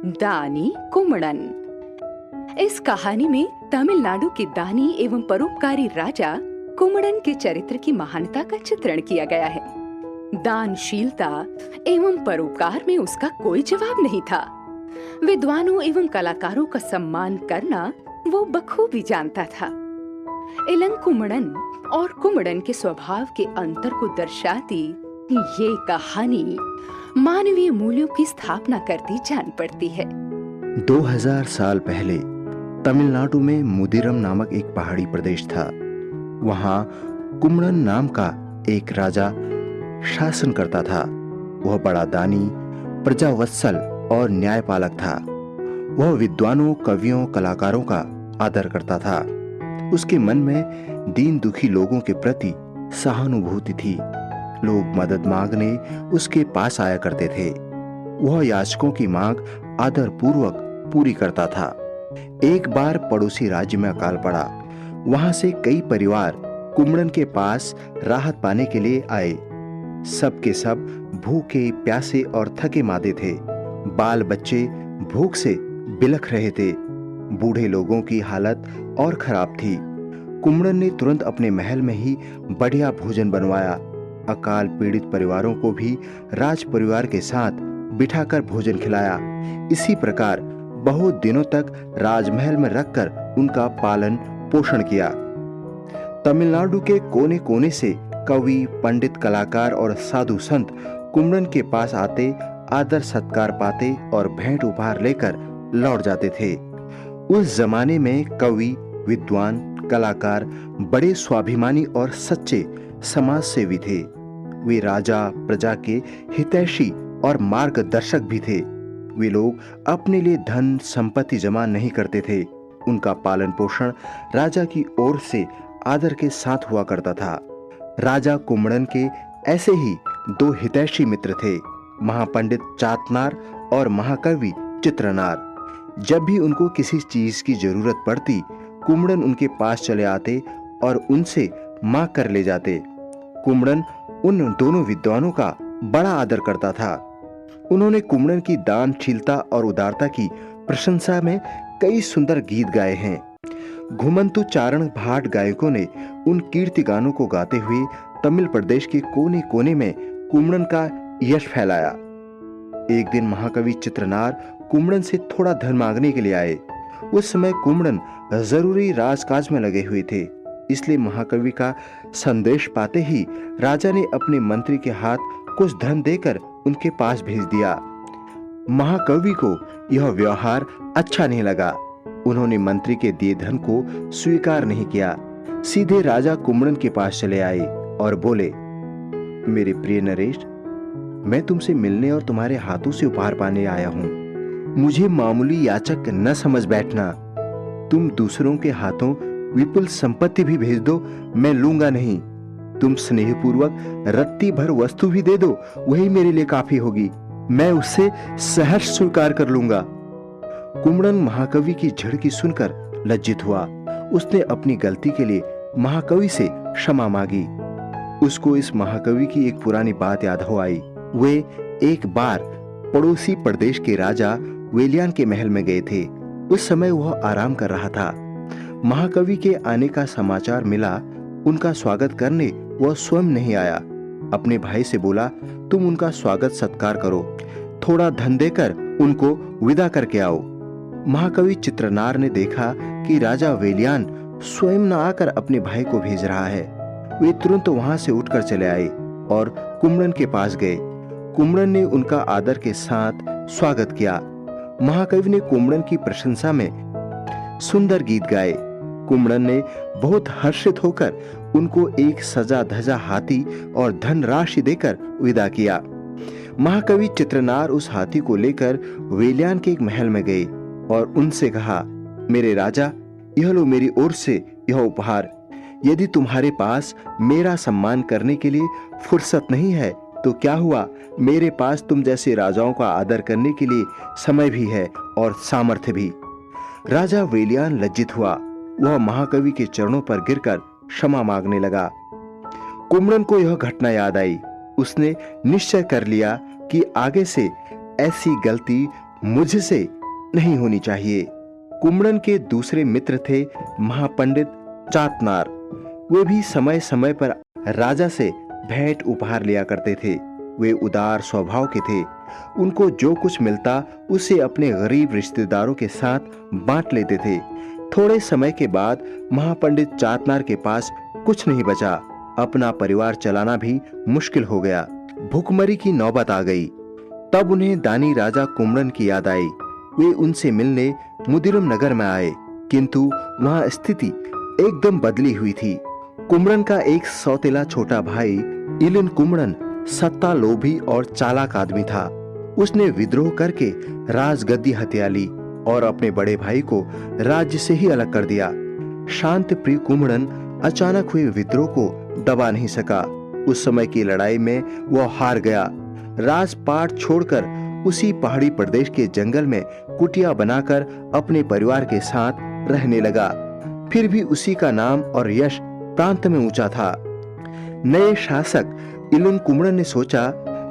दानी कुम्मड़न। इस कहानी में तमिलनाडु के दानी एवं परोपकारी राजा कुम्मड़न के चरित्र की महानता का चित्रण किया गया है। दानशीलता एवं परोपकार में उसका कोई जवाब नहीं था। विद्वानों एवं कलाकारों का सम्मान करना वो बखूबी जानता था। इलंग कुम्मड़न और कुम्मड़न के स्वभाव के अंतर को दर्शाती ये कहानी मानवीय मूल्यों की स्थापना करती जान पड़ती है। 2000 साल पहले तमिलनाडु में मुदिरम नामक एक पहाड़ी प्रदेश था। वहां कुम्मड़न नाम का एक राजा शासन करता था। वह बड़ा दानी, प्रजावत्सल और न्यायपालक था। वह विद्वानों, कवियों, कलाकारों का आदर करता था। उसके मन में दीन दुखी लोगों के प्रति सहानुभूति थी। लोग मदद मांगने उसके पास आया करते थे। वह याचकों की मांग आदर पूर्वक पूरी करता था। एक बार पड़ोसी राज्य में अकाल पड़ा। वहां से कई परिवार कुम्मड़न के पास राहत पाने के लिए आए। सब के सब भूखे, प्यासे और थके मादे थे। बाल बच्चे भूख से बिलख रहे थे। बूढ़े लोगों की हालत और खराब थी। कुम्मड़न ने तुरंत अपने महल में ही बढ़िया भोजन बनवाया। अकाल पीड़ित परिवारों को भी राज परिवार के साथ बिठाकर भोजन खिलाया। इसी प्रकार बहुत दिनों तक राजमहल में रखकर उनका पालन पोषण किया। तमिलनाडु के कोने कोने से कवि, पंडित, कलाकार और साधु संत कुम्मड़न के पास आते, आदर सत्कार पाते और भेंट उपहार लेकर लौट जाते थे। उस जमाने में कवि, विद्वान, कलाकार बड़े स्वाभिमानी और सच्चे समाज सेवी थे। वे राजा, प्रजा के हितैषी और मार्गदर्शक भी थे। वे लोग अपने लिए धन संपत्ति जमा नहीं करते थे। उनका पालन पोषण राजा की ओर से आदर के साथ हुआ करता था। राजा कुम्मड़न के ऐसे ही दो हितैषी मित्र थे, महापंडित चातनार और महाकवि चित्रनार। जब भी उनको किसी चीज की जरूरत पड़ती, कुम्मड़न उनके पास चले आते और उनसे मांग कर ले जाते। कुम्मड़न उन दोनों विद्वानों का बड़ा आदर करता था। उन्होंने कुम्मड़न की दानशीलता और उदारता की प्रशंसा में कई सुंदर गीत गाए हैं। घुमंतु चारण भाट गायकों ने उन कीर्ति गानों को गाते हुए तमिल प्रदेश के कोने कोने में कुम्मड़न का यश फैलाया। एक दिन महाकवि चित्रनार कुम्मड़न से थोड़ा धन मांगने के लिए आए। उस समय कुम्मड़न जरूरी राजकाज में लगे हुए थे, इसलिए महाकवि का संदेश पाते ही राजा ने अपने मंत्री के हाथ कुछ धन देकर उनके पास भेज दिया। महाकवि को यह व्यवहार अच्छा नहीं लगा। उन्होंने मंत्री के दिए धन को स्वीकार नहीं किया। सीधे राजा कुम्मड़न के पास चले आए और बोले, मेरे प्रिय नरेश, मैं तुमसे मिलने और तुम्हारे हाथों से उपहार पाने आया हूँ। मुझे मामूली याचक न समझ बैठना। तुम दूसरों के हाथों विपुल संपत्ति भी भेज दो, मैं लूंगा नहीं। तुम स्नेहपूर्वक रत्ती भर वस्तु भी दे दो, वही मेरे लिए काफी होगी। मैं उससे सहर्ष स्वीकार कर लूंगा। कुम्मड़न महाकवि की झिड़की सुनकर लज्जित हुआ। उसने अपनी गलती के लिए महाकवि से क्षमा मांगी। उसको इस महाकवि की एक पुरानी बात याद हो आई। वे एक बार पड़ोसी प्रदेश के राजा वेलियान के महल में गए थे। उस समय वह आराम कर रहा था। महाकवि के आने का समाचार मिला। उनका स्वागत करने वह स्वयं नहीं आया। अपने भाई से बोला, तुम उनका स्वागत सत्कार करो, थोड़ा धन देकर उनको विदा करके आओ। महाकवि चित्रनार ने देखा कि राजा वेलियान स्वयं न आकर अपने भाई को भेज रहा है। वे तुरंत वहां से उठकर चले आए और कुम्मड़न के पास गए। कुम्मड़न ने उनका आदर के साथ स्वागत किया। महाकवि ने कुम्मड़न की प्रशंसा में सुंदर गीत गाए। कुम्मड़न ने बहुत हर्षित होकर उनको एक सजा धजा हाथी और धन राशि देकर विदा किया। महाकवि चित्रनार उस हाथी को लेकर वेलियान के एक महल में गए और उनसे कहा, मेरे राजा, यह लो मेरी ओर से यह उपहार। यदि तुम्हारे पास मेरा सम्मान करने के लिए फुर्सत नहीं है तो क्या हुआ, मेरे पास तुम जैसे राजाओं का आदर करने के लिए समय भी है और सामर्थ्य भी। राजा वेलियान लज्जित हुआ। वह महाकवि के चरणों पर गिरकर क्षमा मांगने लगा। कुम्मड़न को यह घटना याद आई। उसने निश्चय कर लिया कि आगे से ऐसी गलती मुझसे नहीं होनी चाहिए। कुम्हड़न के दूसरे मित्र थे महापंडित चातनार। वे भी समय समय पर राजा से भेंट उपहार लिया करते थे। वे उदार स्वभाव के थे। उनको जो कुछ मिलता उसे अपने गरीब रिश्तेदारों के साथ बांट लेते थे। थोड़े समय के बाद महापंडित चातनार के पास कुछ नहीं बचा। अपना परिवार चलाना भी मुश्किल हो गया। भुखमरी की नौबत आ गई। तब उन्हें दानी राजा कुम्हड़न की याद आई। वे उनसे मिलने मुदिरम नगर में आए, किंतु वहां स्थिति एकदम बदली हुई थी। कुम्हड़न का एक सौतेला छोटा भाई इलन कुम्हड़न सत्ता लोभी और चालाक आदमी था। उसने विद्रोह करके राजगद्दी हथिया ली और अपने बड़े भाई को राज्य से ही अलग कर दिया। शांत प्रिय कुम्हड़न अचानक हुए विद्रोह को दबा नहीं सका। उस समय की लड़ाई में वह हार गया। राजपाट छोड़कर उसी पहाड़ी प्रदेश के जंगल में कुटिया बनाकर अपने परिवार के साथ रहने लगा। फिर भी उसी का नाम और यश प्रांत में ऊंचा था। नए शासक इलन कुम्हड़न ने सोचा,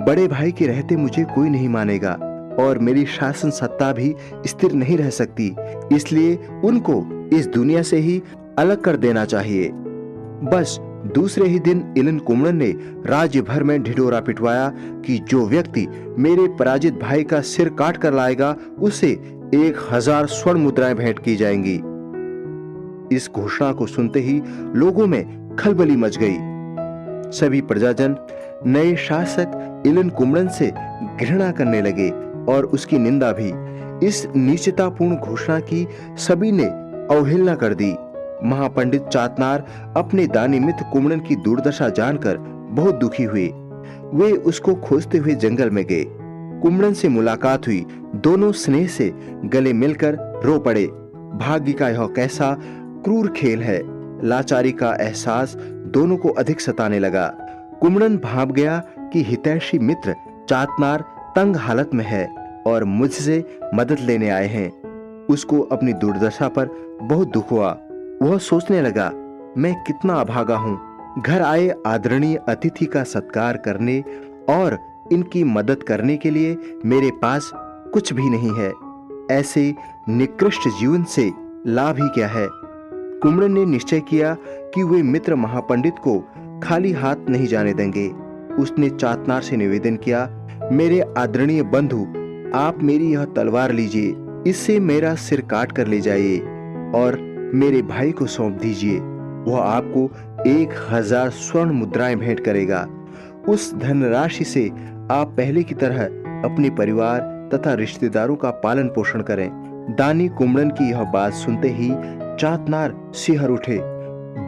बड़े भाई के रहते मुझे कोई नहीं मानेगा और मेरी शासन सत्ता भी स्थिर नहीं रह सकती, इसलिए उनको इस दुनिया से ही अलग कर देना चाहिए। बस दूसरे ही दिन इलन कुम्हड़न ने राज्य भर में ढिढोरा पिटवाया कि जो व्यक्ति मेरे पराजित भाई का सिर काट कर लाएगा उसे 1000 स्वर्ण मुद्राएं भेंट की जाएंगी। इस घोषणा को सुनते ही लोगों में खलबली मच गई। सभी प्रजाजन नए शासक इलन कुम्हड़न से घृणा करने लगे और उसकी निंदा भी। इस नीचतापूर्ण घोषणा की सभी ने अवहेलना कर दी। महापंडित चातनार अपने दानी मित्र कुम्हड़न की दुर्दशा जानकर बहुत दुखी हुए। वे उसको खोजते हुए जंगल में गए। कुम्हड़न से मुलाकात हुई। दोनों स्नेह से गले मिलकर रो पड़े। भाग्य का यह कैसा क्रूर खेल है। लाचारी का एहसास दोनों को अधिक सताने लगा। कुम्हड़न भांप गया कि हितैषी मित्र चातनार तंग हालत में है और मुझसे मदद लेने आए हैं। उसको अपनी दुर्दशा पर बहुत दुख हुआ। वह सोचने लगा, मैं कितना अभागा हूँ। घर आए आदरणीय अतिथि का सत्कार करने और इनकी मदद करने के लिए मेरे पास कुछ भी नहीं है। ऐसे निकृष्ट जीवन से लाभ ही क्या है। कुम्हड़न ने निश्चय किया कि वे मित्र महापंडित को खाली हाथ नहीं जाने देंगे। उसने चातनार से निवेदन किया, मेरे आदरणीय बंधु, आप मेरी यह तलवार लीजिए, इससे मेरा सिर काट कर ले जाइए और मेरे भाई को सौंप दीजिए। वह आपको 1000 स्वर्ण मुद्राएं भेंट करेगा। उस धनराशि से आप पहले की तरह अपने परिवार तथा रिश्तेदारों का पालन पोषण करें। दानी कुम्हड़न की यह बात सुनते ही चातनार सिहर उठे,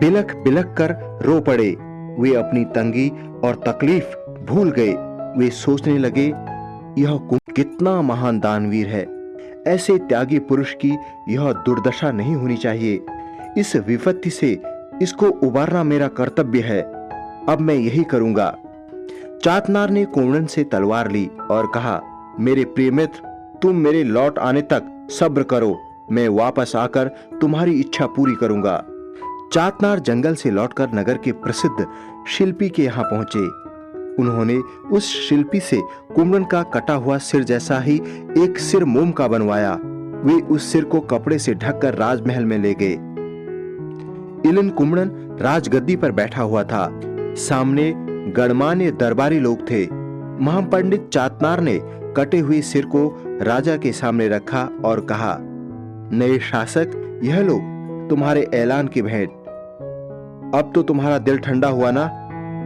बिलख बिलख कर रो पड़े। वे अपनी तंगी और तकलीफ भूल गए। वे सोचने लगे, यह कितना महान दानवीर है। ऐसे त्यागी पुरुष की यह दुर्दशा नहीं होनी चाहिए। इस विपत्ति से इसको उबारना मेरा कर्तव्य है। अब मैं यही करूंगा। चातनार ने कुम्हड़न से तलवार ली और कहा, मेरे प्रिय मित्र, तुम मेरे लौट आने तक सब्र करो। मैं वापस आकर तुम्हारी इच्छा पूरी करूंगा। चातनार जंगल से लौटकर नगर के प्रसिद्ध शिल्पी के यहाँ पहुंचे। उन्होंने उस शिल्पी से कुम्हड़न का कटा हुआ सिर जैसा ही एक सिर मोम का बनवाया। वे उस सिर को कपड़े से ढककर राजमहल में ले गए। इलन कुम्हड़न राजगद्दी पर बैठा हुआ था। सामने गणमान्य दरबारी लोग थे। महापंडित चातनार ने कटे हुए सिर को राजा के सामने रखा और कहा, नए शासक, यह लो तुम्हारे ऐलान की भेंट। अब तो तुम्हारा दिल ठंडा हुआ ना?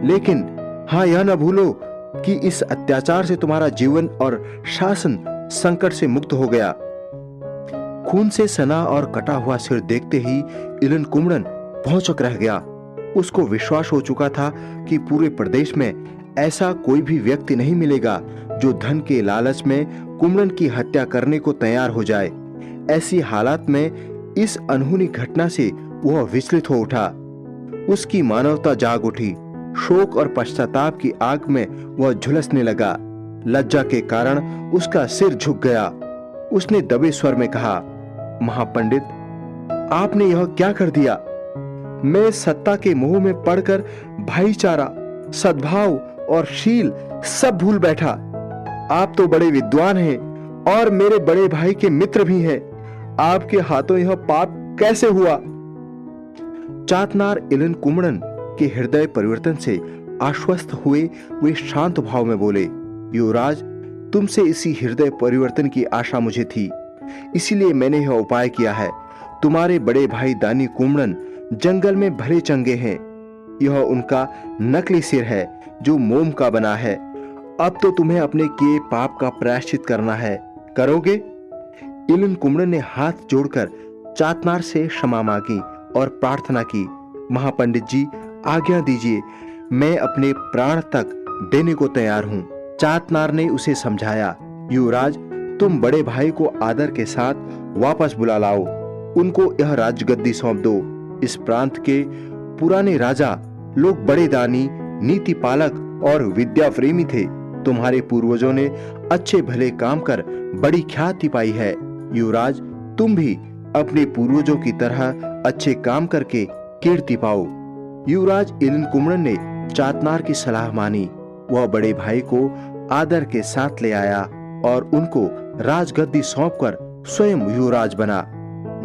लेकिन हाँ, यह न भूलो कि इस अत्याचार से तुम्हारा जीवन और शासन संकट से मुक्त हो गया। खून से सना और कटा हुआ सिर देखते ही इलन कुम्हड़न भौंचक रह गया। उसको विश्वास हो चुका था कि पूरे प्रदेश में ऐसा कोई भी व्यक्ति नहीं मिलेगा जो धन के लालच में कुम्हड़न की हत्या करने को तैयार हो जाए। ऐसी हालात में इस अनहोनी घटना से वह विचलित हो उठा। उसकी मानवता जाग उठी। शोक और पश्चाताप की आग में वह झुलसने लगा। लज्जा के कारण उसका सिर झुक गया। उसने दबे स्वर में कहा, महापंडित, आपने यह क्या कर दिया? मैं सत्ता के मोह में पड़कर भाईचारा, सद्भाव और शील सब भूल बैठा। आप तो बड़े विद्वान हैं, और मेरे बड़े भाई के मित्र भी हैं। आपके हाथों यह पाप कैसे हुआ? चातनार इलन कुमड़न के हृदय परिवर्तन से आश्वस्त हुए वे शांत भाव में बोले, युवराज, तुमसे इसी हृदय परिवर्तन की आशा मुझे थी, इसीलिए मैंने यह उपाय किया है। तुम्हारे बड़े भाई दानी कुमड़न जंगल में भले चंगे हैं। यह उनका नकली सिर है जो मोम का बना है। अब तो तुम्हें अपने किए पाप का प्रायश्चित करना है, करोगे? इलन कुमड़न ने हाथ जोड़कर चातनार से क्षमा मांगी और प्रार्थना की, महापंडित जी, आज्ञा दीजिए, मैं अपने प्राण तक देने को तैयार हूं। चातनार ने उसे समझाया, युवराज, तुम बड़े भाई को आदर के साथ वापस बुला लाओ, उनको यह राजगद्दी सौंप दो। इस प्रांत के पुराने राजा लोग बड़े दानी, नीति पालक और विद्या प्रेमी थे। तुम्हारे पूर्वजों ने अच्छे भले काम कर बड़ी ख्याति पाई है। युवराज, तुम भी अपने पूर्वजों की तरह अच्छे काम करके कीर्ति पाओ। युवराज इलन कुमड़न ने चातनार की सलाह मानी। वह बड़े भाई को आदर के साथ ले आया और उनको राजगद्दी सौंपकर स्वयं युवराज बना।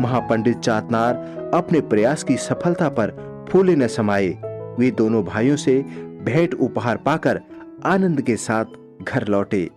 महापंडित चातनार अपने प्रयास की सफलता पर फूले न समाये। वे दोनों भाइयों से भेंट उपहार पाकर आनंद के साथ घर लौटे।